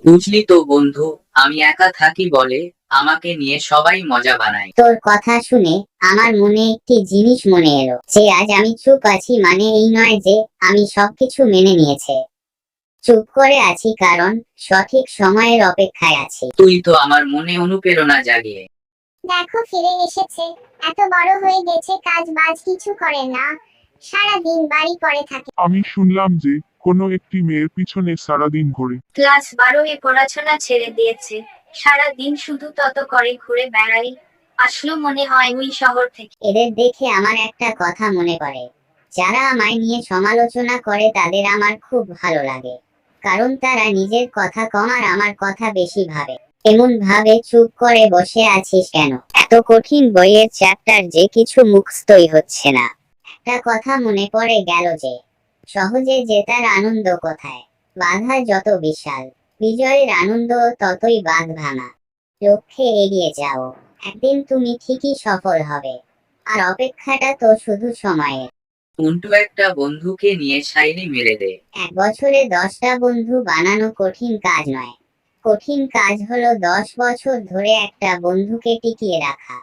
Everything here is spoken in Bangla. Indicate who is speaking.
Speaker 1: বুঝলি তো বন্ধু, আমি একা থাকি বলে আমাকে নিয়ে সবাই মজা বানায়।
Speaker 2: তোর কথা শুনে আমার মনে একটি জিনিস মনে এলো, যে আজ আমি চুপ আছি মানে এই নয় যে আমি সবকিছু মেনে নিয়েছে। চুপ করে আছি কারণ সঠিক সময়ের অপেক্ষায় আছি।
Speaker 1: তুই তো আমার মনে অনুপ্রেরণা জাগিয়ে।
Speaker 3: দেখো ফিরে এসেছে। এত বড় হয়ে গেছে, কাজ বাজ কিছু করে না, সারা দিন বাড়ি পড়ে থাকে।
Speaker 4: আমি শুনলাম যে কোনো একটি মেয়ের পিছনে সারাদিন ঘোরে।
Speaker 5: ক্লাস 12 এ পড়াশোনা ছেড়ে দিয়েছে, সারা দিন শুধু তত করে ঘুরে বেড়াই। আসলো মনে হয় ওই শহর থেকে।
Speaker 2: এদের দেখে আমার একটা কথা মনে পড়ে, যারা আমায় নিয়ে সমালোচনা করে তাদের আমার খুব ভালো লাগে, কারণ তারা নিজের কথা কম আর আমার কথা বেশি ভাবে। এমন ভাবে চুপ করে বসে আছিস কেন? এত কঠিন বইয়ের চ্যাপ্টার যে কিছু মুখস্থই হচ্ছে না। একটা কথা মনে পড়ে গেল যে সহজে জেতার আনন্দ কোথায়, বাধা যত বিশাল বিজয়ের আনন্দ ততই বাঁধ ভাঙা। লক্ষ্যে এগিয়ে যাও, একদিন তুমি ঠিকই সফল হবে, আর অপেক্ষাটা তো শুধু সময়ের।
Speaker 1: উল্টো একটা বন্ধুকে নিয়ে শায়রি মেরে দে।
Speaker 2: এক বছরে 10টা বন্ধু বানানো কঠিন কাজ নয়, কঠিন কাজ হলো 10 বছর ধরে একটা বন্ধুকে টিকিয়ে রাখা।